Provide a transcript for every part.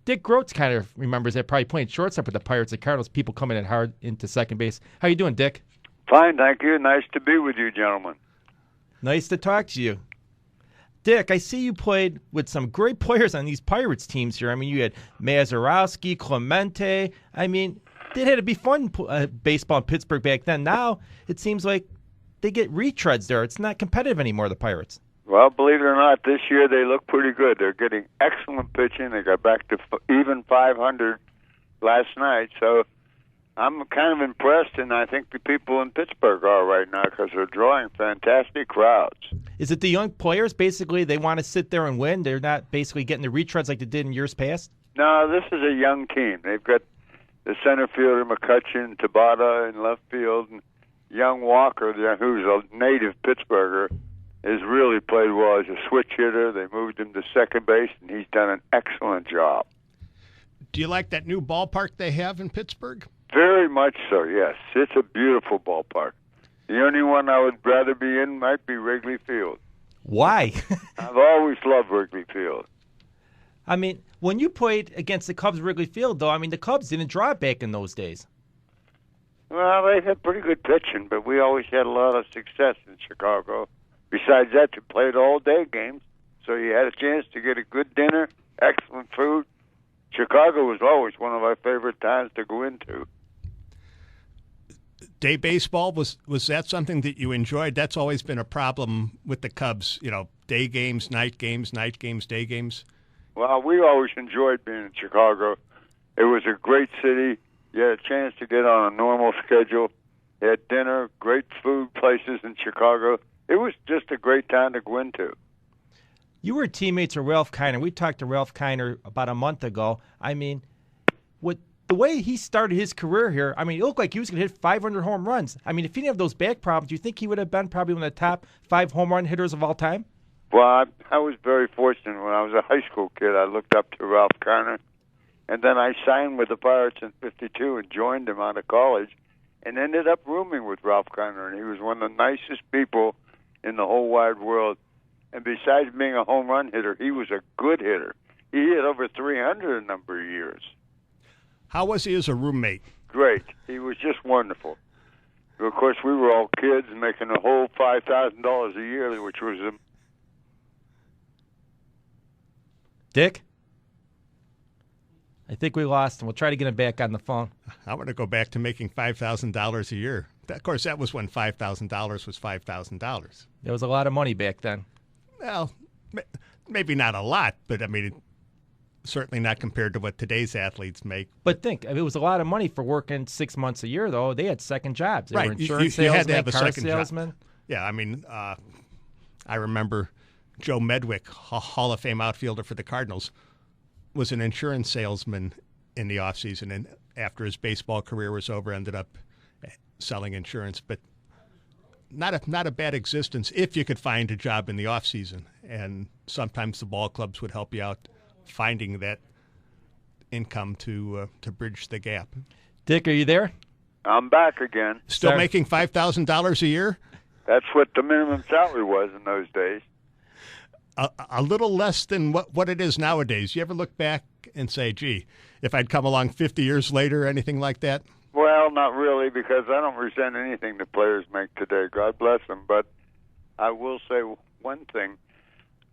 Dick Groats kind of remembers that, probably playing shortstop with the Pirates and Cardinals, people coming in hard into second base. How you doing, Dick? Fine, thank you. Nice to be with you, gentlemen. Nice to talk to you. Dick, I see you played with some great players on these Pirates teams here. I mean, you had Mazurowski, Clemente. I mean, it had to be fun baseball in Pittsburgh back then. Now it seems like they get retreads there. It's not competitive anymore, the Pirates. Well, believe it or not, this year they look pretty good. They're getting excellent pitching. They got back to even 500 last night. So I'm kind of impressed, and I think the people in Pittsburgh are right now because they're drawing fantastic crowds. Is it the young players, basically, they want to sit there and win? They're not basically getting the retreads like they did in years past? No, this is a young team. They've got the center fielder, McCutcheon, Spada in left field, and young Walker, who's a native Pittsburgher, has really played well as a switch hitter. They moved him to second base, and he's done an excellent job. Do you like that new ballpark they have in Pittsburgh? Very much so, yes. It's a beautiful ballpark. The only one I would rather be in might be Wrigley Field. Why? I've always loved Wrigley Field. I mean, when you played against the Cubs at Wrigley Field, though, I mean, the Cubs didn't draw it back in those days. Well, they had pretty good pitching, but we always had a lot of success in Chicago. Besides that, you played all-day games, so you had a chance to get a good dinner, excellent food. Chicago was always one of our favorite towns to go into. Day baseball, was that something that you enjoyed? That's always been a problem with the Cubs, day games, night games, day games. Well, we always enjoyed being in Chicago. It was a great city. You had a chance to get on a normal schedule. You had dinner, great food places in Chicago. It was just a great town to go into. You were teammates with Ralph Kiner. We talked to Ralph Kiner about a month ago. I mean, the way he started his career here, I mean, it looked like he was going to hit 500 home runs. I mean, if he didn't have those back problems, do you think he would have been probably one of the top 5 home run hitters of all time? Well, I was very fortunate. When I was a high school kid, I looked up to Ralph Kiner. And then I signed with the Pirates in '52 and joined him out of college and ended up rooming with Ralph Kiner. And he was one of the nicest people in the whole wide world. And besides being a home run hitter, he was a good hitter. He hit over 300 a number of years. How was he as a roommate? Great. He was just wonderful. Of course, we were all kids making a whole $5,000 a year, which was a... Dick? I think we lost him. We'll try to get him back on the phone. I want to go back to making $5,000 a year. Of course, that was when $5,000 was $5,000. There was a lot of money back then. Well, maybe not a lot, but I mean, certainly not compared to what today's athletes make. But think, it was a lot of money for working 6 months a year, though. They had second jobs. They right. were insurance you salesmen, had to have a car second salesmen. job. Yeah, I mean, I remember Joe Medwick, a Hall of Fame outfielder for the Cardinals, was an insurance salesman in the offseason, and after his baseball career was over, ended up selling insurance. But not a bad existence if you could find a job in the offseason. And sometimes the ball clubs would help you out finding that income to bridge the gap. Dick, are you there? I'm back again. Still making $5,000 a year? That's what the minimum salary was in those days. A little less than what it is nowadays. You ever look back and say, gee, if I'd come along 50 years later, anything like that? Well, not really, because I don't resent anything the players make today. God bless them. But I will say one thing.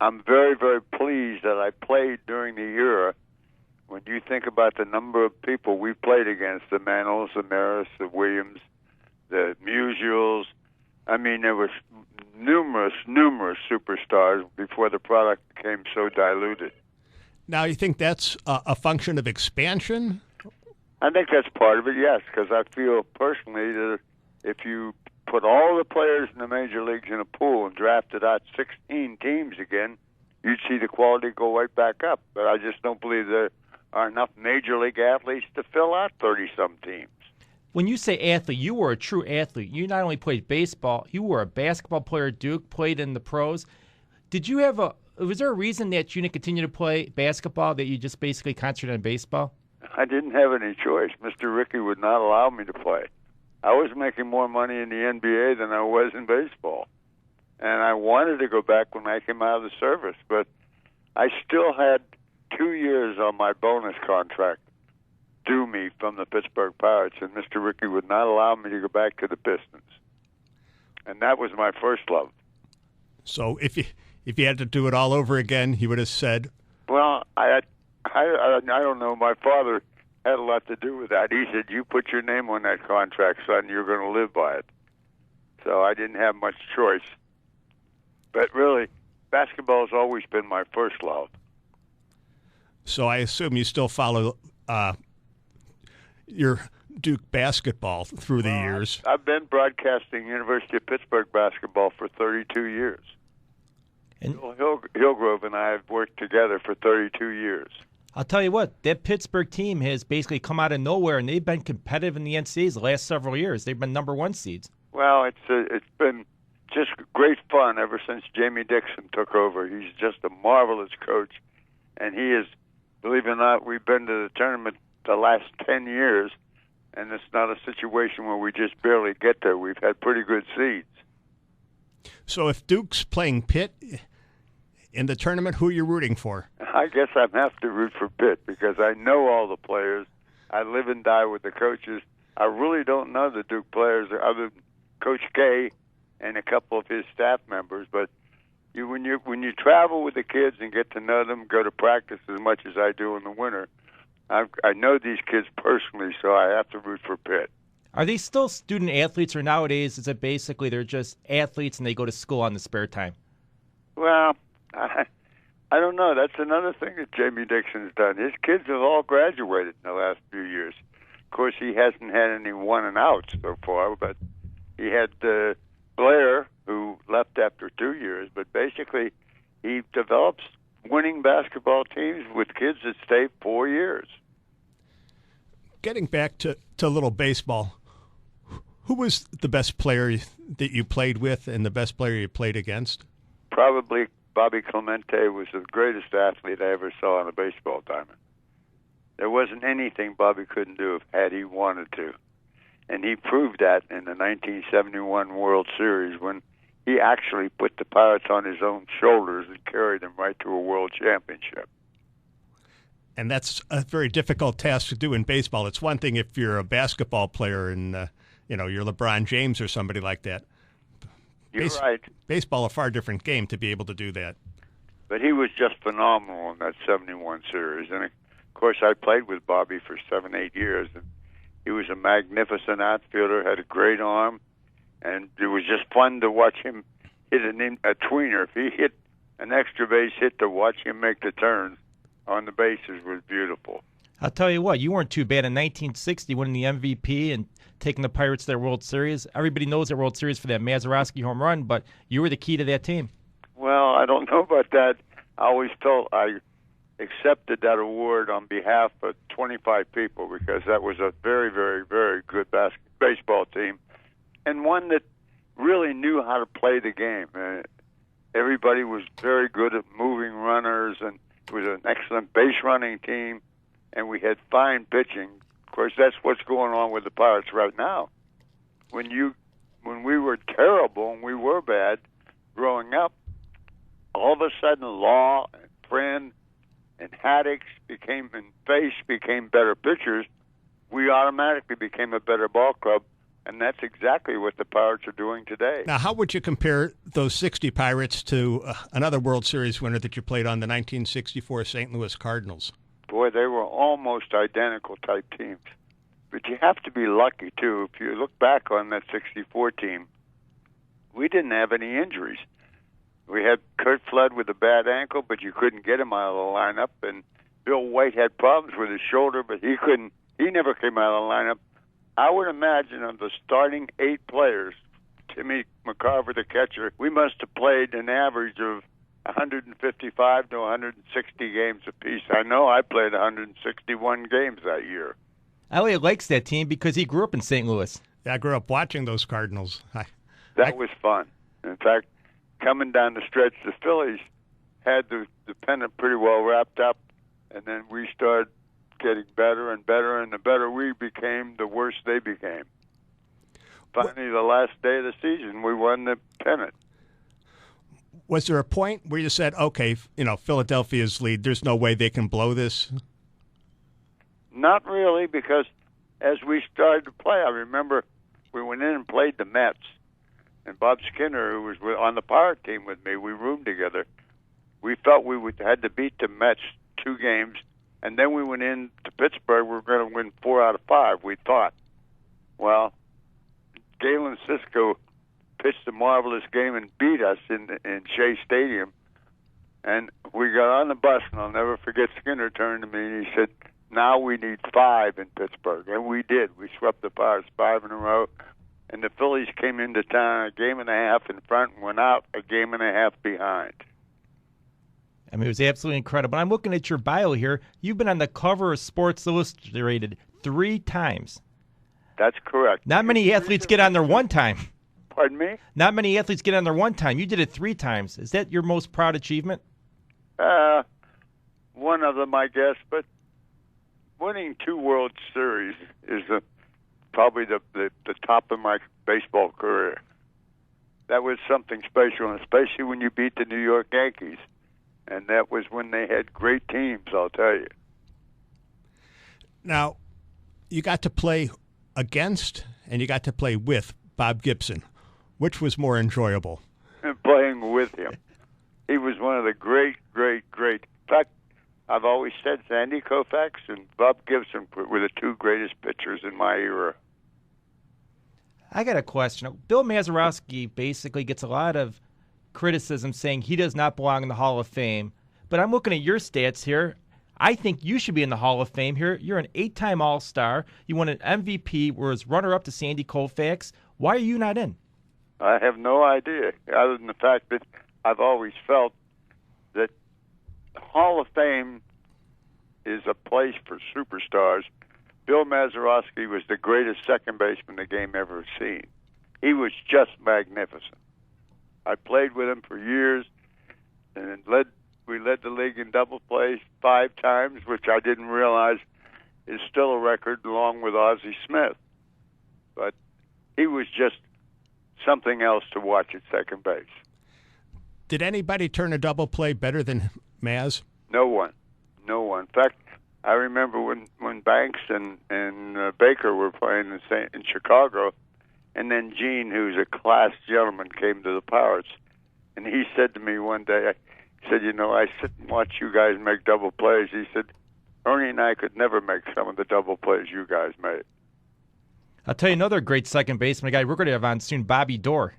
I'm very, very pleased that I played during the era. When you think about the number of people we played against, the Mantles, the Maris, the Williams, the Musials, I mean, there was numerous superstars before the product became so diluted. Now, you think that's a function of expansion? I think that's part of it, yes, because I feel personally that if you put all the players in the major leagues in a pool and drafted out 16 teams again, you'd see the quality go right back up. But I just don't believe there are enough major league athletes to fill out 30-some teams. When you say athlete, you were a true athlete. You not only played baseball, you were a basketball player at Duke, played in the pros. Was there a reason that you didn't continue to play basketball, that you just basically concentrated on baseball? I didn't have any choice. Mr. Rickey would not allow me to play. I was making more money in the NBA than I was in baseball. And I wanted to go back when I came out of the service, but I still had 2 years on my bonus contract due me from the Pittsburgh Pirates, and Mr. Rickey would not allow me to go back to the Pistons. And that was my first love. So if you had to do it all over again, he would have said, well, I don't know. My father had a lot to do with that. He said, you put your name on that contract, son, you're going to live by it. So I didn't have much choice. But really, basketball has always been my first love. So I assume you still follow your Duke basketball through the years. I've been broadcasting University of Pittsburgh basketball for 32 years. And Hillgrove and I have worked together for 32 years. I'll tell you what, that Pittsburgh team has basically come out of nowhere, and they've been competitive in the NCAAs the last several years. They've been #1 seeds. Well, it's been just great fun ever since Jamie Dixon took over. He's just a marvelous coach, and he is, believe it or not, we've been to the tournament the last 10 years, and it's not a situation where we just barely get there. We've had pretty good seeds. So if Duke's playing Pitt in the tournament, who are you rooting for? I guess I have to root for Pitt because I know all the players. I live and die with the coaches. I really don't know the Duke players other than Coach K and a couple of his staff members. But when you travel with the kids and get to know them, go to practice as much as I do in the winter, I know these kids personally, so I have to root for Pitt. Are they still student athletes, or nowadays is it basically they're just athletes and they go to school on the spare time? Well, I don't know. That's another thing that Jamie Dixon's done. His kids have all graduated in the last few years. Of course, he hasn't had any one and outs so far, but he had Blair, who left after 2 years. But basically, he develops winning basketball teams with kids that stay 4 years. Getting back to little baseball, who was the best player that you played with and the best player you played against? Probably Bobby Clemente was the greatest athlete I ever saw on a baseball diamond. There wasn't anything Bobby couldn't do had he wanted to. And he proved that in the 1971 World Series when he actually put the Pirates on his own shoulders and carried them right to a World Championship. And that's a very difficult task to do in baseball. It's one thing if you're a basketball player and you're LeBron James or somebody like that. You're right. Baseball, a far different game to be able to do that. But he was just phenomenal in that 71 series. And, of course, I played with Bobby for 7-8 years. And he was a magnificent outfielder, had a great arm, and it was just fun to watch him hit a tweener. If he hit an extra base hit, to watch him make the turns on the bases was beautiful. I'll tell you what, you weren't too bad in 1960 winning the MVP and taking the Pirates to their World Series. Everybody knows their World Series for that Mazeroski home run, but you were the key to that team. Well, I don't know about that. I always felt I accepted that award on behalf of 25 people because that was a very, very, very good baseball team and one that really knew how to play the game. Everybody was very good at moving runners, and it was an excellent base running team, and we had fine pitching. Of course, that's what's going on with the Pirates right now. When we were terrible and we were bad growing up, all of a sudden Law and Friend and Haddix became better pitchers. We automatically became a better ball club, and that's exactly what the Pirates are doing today. Now, how would you compare those 60 Pirates to another World Series winner that you played on, the 1964 St. Louis Cardinals? Boy, they were almost identical type teams. But you have to be lucky, too. If you look back on that 64 team, we didn't have any injuries. We had Kurt Flood with a bad ankle, but you couldn't get him out of the lineup. And Bill White had problems with his shoulder, but he never came out of the lineup. I would imagine of the starting 8 players, Timmy McCarver, the catcher, we must have played an average of 155 to 160 games apiece. I know I played 161 games that year. Elliott likes that team because he grew up in St. Louis. Yeah, I grew up watching those Cardinals. That was fun. In fact, coming down the stretch, the Phillies had the pennant pretty well wrapped up, and then we started getting better and better, and the better we became, the worse they became. Finally, the last day of the season, we won the pennant. Was there a point where you said, okay, Philadelphia's lead, there's no way they can blow this? Not really, because as we started to play, I remember we went in and played the Mets. And Bob Skinner, who was on the Pirate team with me, we roomed together. We felt had to beat the Mets 2 games, and then we went in to Pittsburgh. We were going to win 4 out of 5, we thought. Well, Galen Cisco pitched a marvelous game and beat us in Shea Stadium. And we got on the bus, and I'll never forget, Skinner turned to me and he said, now we need 5 in Pittsburgh. And we did. We swept the Pirates 5 in a row. And the Phillies came into town a game and a half in front and went out a game and a half behind. I mean, it was absolutely incredible. I'm looking at your bio here. You've been on the cover of Sports Illustrated 3 times. That's correct. Not many athletes get on there one time. Pardon me? Not many athletes get on there one time. You did it 3 times. Is that your most proud achievement? One of them, I guess. But winning 2 World Series is probably the top of my baseball career. That was something special, and especially when you beat the New York Yankees. And that was when they had great teams, I'll tell you. Now, you got to play against and you got to play with Bob Gibson. Which was more enjoyable? And playing with him. He was one of the great. In fact, I've always said Sandy Koufax and Bob Gibson were the 2 greatest pitchers in my era. I got a question. Bill Mazeroski basically gets a lot of criticism saying he does not belong in the Hall of Fame. But I'm looking at your stats here. I think you should be in the Hall of Fame here. You're an 8-time All-Star. You won an MVP, was runner-up to Sandy Koufax. Why are you not in? I have no idea, other than the fact that I've always felt that the Hall of Fame is a place for superstars. Bill Mazeroski was the greatest second baseman the game ever seen. He was just magnificent. I played with him for years, and we led the league in double plays 5 times, which I didn't realize is still a record, along with Ozzie Smith. But he was just something else to watch at second base. Did anybody turn a double play better than Maz? No one. In fact, I remember when Banks and Baker were playing in Chicago, and then Gene, who's a class gentleman, came to the Pirates, and he said to me one day, he said, I sit and watch you guys make double plays. He said, Ernie and I could never make some of the double plays you guys made. I'll tell you another great second baseman, a guy we're going to have on soon, Bobby Doerr.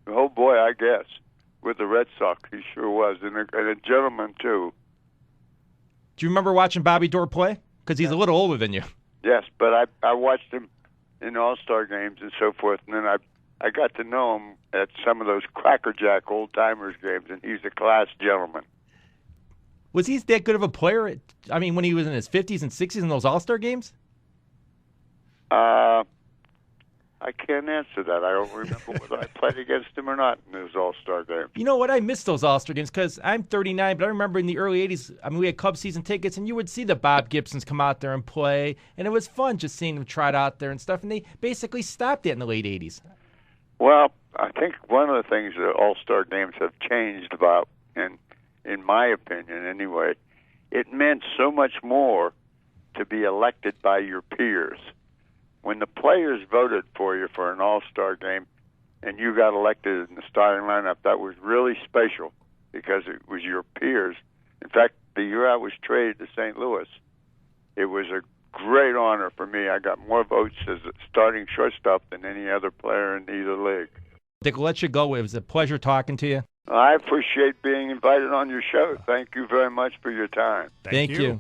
Oh, boy, I guess. With the Red Sox, he sure was, and a gentleman, too. Do you remember watching Bobby Doerr play? Because he's a little older than you. Yes, but I watched him in All-Star games and so forth, and then I got to know him at some of those crackerjack old-timers games, and he's a class gentleman. Was he that good of a player? I mean, when he was in his 50s and 60s in those All-Star games? I can't answer that. I don't remember whether I played against him or not in those All-Star games. You know what? I miss those All-Star games because I'm 39, but I remember in the early 80s, I mean, we had Cubs season tickets, and you would see the Bob Gibsons come out there and play, and it was fun just seeing them trot out there and stuff, and they basically stopped it in the late 80s. Well, I think one of the things that All-Star games have changed about, and in my opinion anyway, it meant so much more to be elected by your peers. When the players voted for you for an All-Star game and you got elected in the starting lineup, that was really special because it was your peers. In fact, the year I was traded to St. Louis, it was a great honor for me. I got more votes as a starting shortstop than any other player in either league. Dick, I'll let you go. It was a pleasure talking to you. I appreciate being invited on your show. Thank you very much for your time. Thank you.